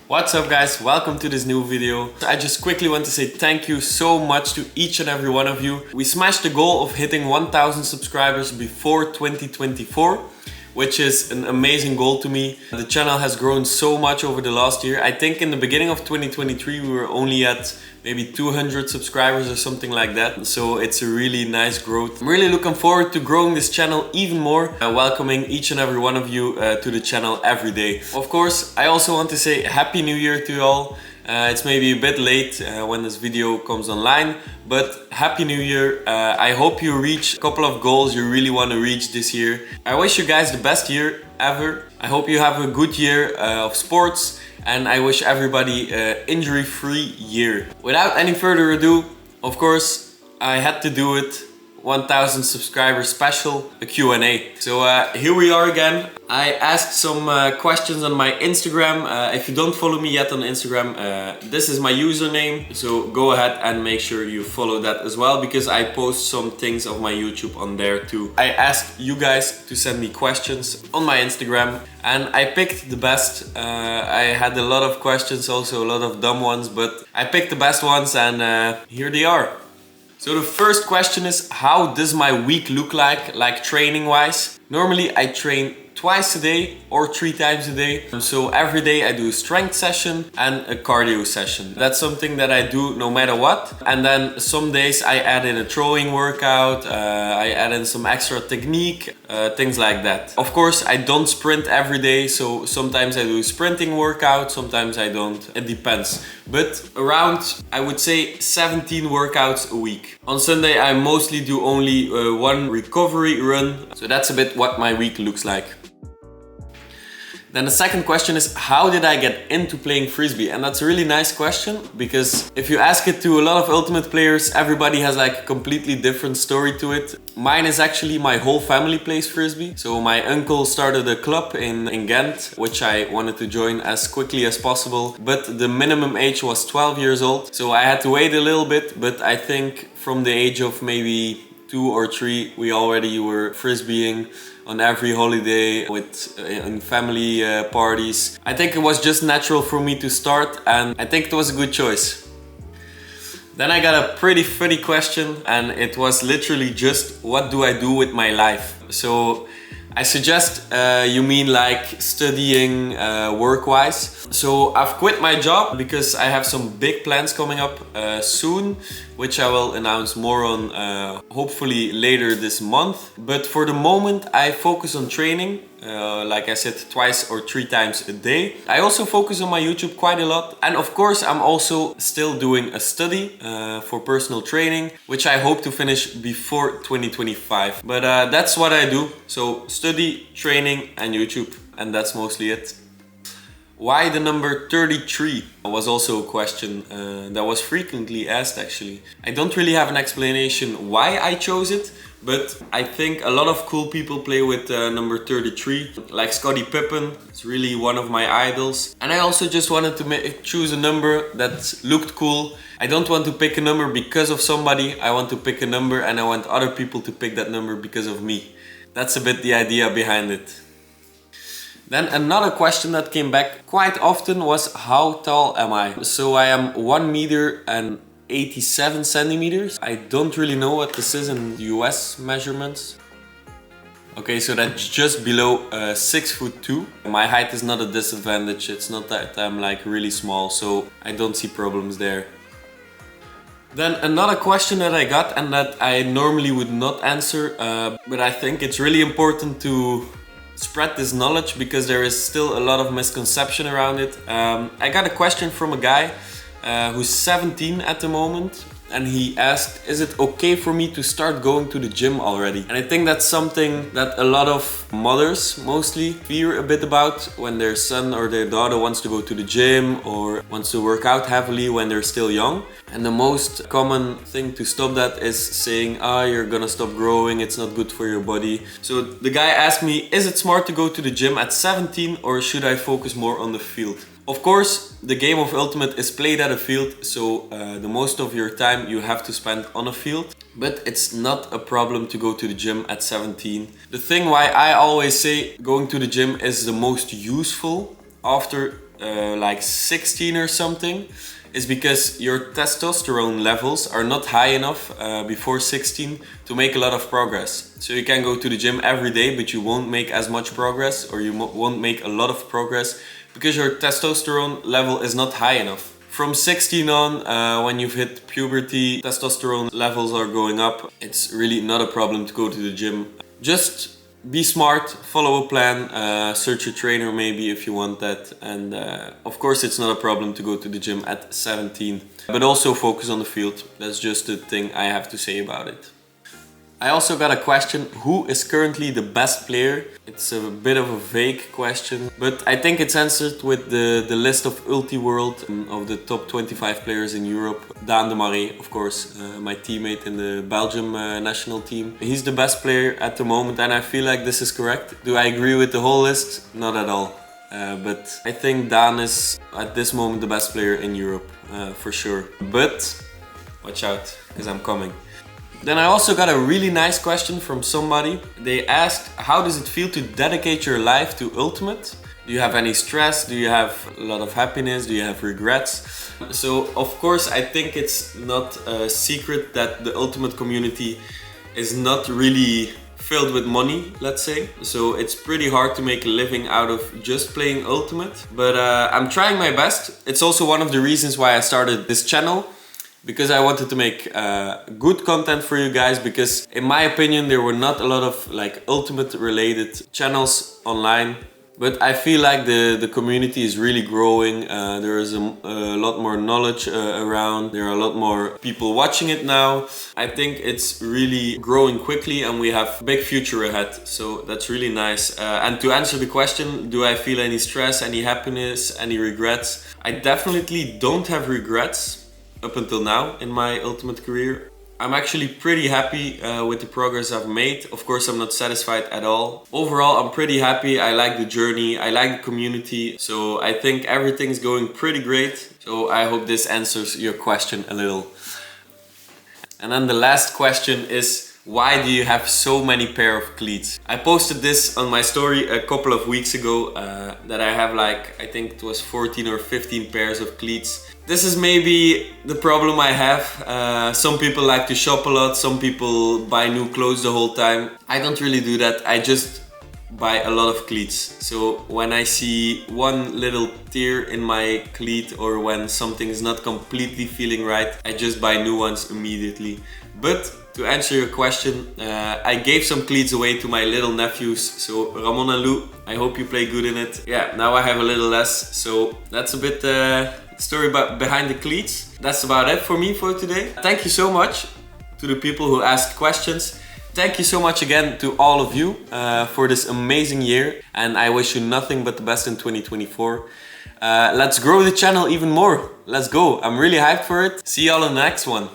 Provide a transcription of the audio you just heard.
What's up guys, welcome to this new video. I just quickly want to say thank you so much to each and every one of you. We smashed the goal of hitting 1000 subscribers before 2024, which is an amazing goal to me. The channel has grown so much over the last year. I think in the beginning of 2023 we were only at maybe 200 subscribers or something like that. So it's a really nice growth. I'm really looking forward to growing this channel even more and welcoming each and every one of you to the channel every day. Of course, I also want to say Happy New Year to you all. It's maybe a bit late when this video comes online, but Happy New Year. I hope you reach a couple of goals you really want to reach this year. I wish you guys the best year ever. I hope you have a good year of sports, and I wish everybody an injury-free year. Without any further ado, of course, I had to do it. 1000 subscribers special, a Q&A. So here we are again. I asked some questions on my Instagram. If you don't follow me yet on Instagram, this is my username. So go ahead and make sure you follow that as well, because I post some things of my YouTube on there too. I asked you guys to send me questions on my Instagram and I picked the best. I had a lot of questions, also a lot of dumb ones, but I picked the best ones and here they are. So the first question is, how does my week look like training wise? Normally I train twice a day or 3 times a day. So every day I do a strength session and a cardio session. That's something that I do no matter what. And then some days I add in a throwing workout, I add in some extra technique, things like that. Of course, I don't sprint every day, so sometimes I do a sprinting workout, sometimes I don't. It depends. But around, I would say 17 workouts a week. On Sunday I mostly do only one recovery run. So that's a bit what my week looks like. Then the second question is, how did I get into playing frisbee? And that's a really nice question, because if you ask it to a lot of ultimate players, everybody has like a completely different story to it. Mine is actually my whole family plays frisbee. So my uncle started a club in Ghent, which I wanted to join as quickly as possible. But the minimum age was 12 years old. So I had to wait a little bit, but I think from the age of maybe 2 or 3, we already were frisbeeing on every holiday in family parties. I think it was just natural for me to start, and I think it was a good choice. Then I got a pretty funny question, and it was literally just, what do I do with my life? So I suggest you mean like studying work-wise. So I've quit my job because I have some big plans coming up soon, which I will announce more on hopefully later this month. But for the moment I focus on training, like I said, twice or 3 times a day. I also focus on my YouTube quite a lot. And of course I'm also still doing a study for personal training, which I hope to finish before 2025. But that's what I do. So study, training and YouTube, and that's mostly it. Why the number 33 was also a question that was frequently asked actually. I don't really have an explanation why I chose it, but I think a lot of cool people play with number 33, like Scottie Pippen. It's really one of my idols. And I also just wanted to choose a number that looked cool. I don't want to pick a number because of somebody. I want to pick a number and I want other people to pick that number because of me. That's a bit the idea behind it. Then another question that came back quite often was, how tall am I? So I am 1 meter and 87 centimeters. I don't really know what this is in US measurements. Okay, so that's just below 6'2". My height is not a disadvantage. It's not that I'm like really small, so I don't see problems there. Then another question that I got, and that I normally would not answer, but I think it's really important to spread this knowledge because there is still a lot of misconception around it. I got a question from a guy who's 17 at the moment, and he asked, is it okay for me to start going to the gym already? And I think that's something that a lot of mothers mostly fear a bit about when their son or their daughter wants to go to the gym or wants to work out heavily when they're still young. And the most common thing to stop that is saying, you're gonna stop growing, it's not good for your body. So the guy asked me, is it smart to go to the gym at 17 or should I focus more on the field? Of course, the game of Ultimate is played at a field, so the most of your time you have to spend on a field. But it's not a problem to go to the gym at 17. The thing why I always say going to the gym is the most useful after like 16 or something is because your testosterone levels are not high enough before 16 to make a lot of progress. So you can go to the gym every day, but you won't make as much progress, or you won't make a lot of progress because your testosterone level is not high enough. From 16 on, when you've hit puberty, testosterone levels are going up. It's really not a problem to go to the gym. Just be smart, follow a plan, search a trainer maybe if you want that. And of course it's not a problem to go to the gym at 17. But also focus on the field. That's just the thing I have to say about it. I also got a question, who is currently the best player? It's a bit of a vague question, but I think it's answered with the list of Ulti-World of the top 25 players in Europe. Daan de Marais, of course, my teammate in the Belgium national team. He's the best player at the moment, and I feel like this is correct. Do I agree with the whole list? Not at all. But I think Daan is at this moment the best player in Europe, for sure. But watch out, because I'm coming. Then I also got a really nice question from somebody. They asked, how does it feel to dedicate your life to Ultimate? Do you have any stress? Do you have a lot of happiness? Do you have regrets? So of course I think it's not a secret that the Ultimate community is not really filled with money, let's say. So it's pretty hard to make a living out of just playing Ultimate. But I'm trying my best. It's also one of the reasons why I started this channel. Because I wanted to make good content for you guys, because in my opinion there were not a lot of like Ultimate related channels online. But I feel like the community is really growing. There is a lot more knowledge around. There are a lot more people watching it now. I think it's really growing quickly and we have a big future ahead. So that's really nice. And to answer the question, do I feel any stress, any happiness, any regrets? I definitely don't have regrets up until now in my Ultimate career. I'm actually pretty happy with the progress I've made. Of course, I'm not satisfied at all. Overall, I'm pretty happy. I like the journey, I like the community. So I think everything's going pretty great. So I hope this answers your question a little. And then the last question is, why do you have so many pair of cleats? I posted this on my story a couple of weeks ago, that I have like, I think it was 14 or 15 pairs of cleats. This is maybe the problem I have. Some people like to shop a lot, some people buy new clothes the whole time. I don't really do that, I just buy a lot of cleats. So when I see one little tear in my cleat or when something is not completely feeling right, I just buy new ones immediately. But to answer your question, I gave some cleats away to my little nephews. So Ramon and Lou, I hope you play good in it. Yeah, now I have a little less. So that's a bit story behind the cleats. That's about it for me for today. Thank you so much to the people who asked questions. Thank you so much again to all of you for this amazing year. And I wish you nothing but the best in 2024. Let's grow the channel even more. Let's go. I'm really hyped for it. See y'all in the next one.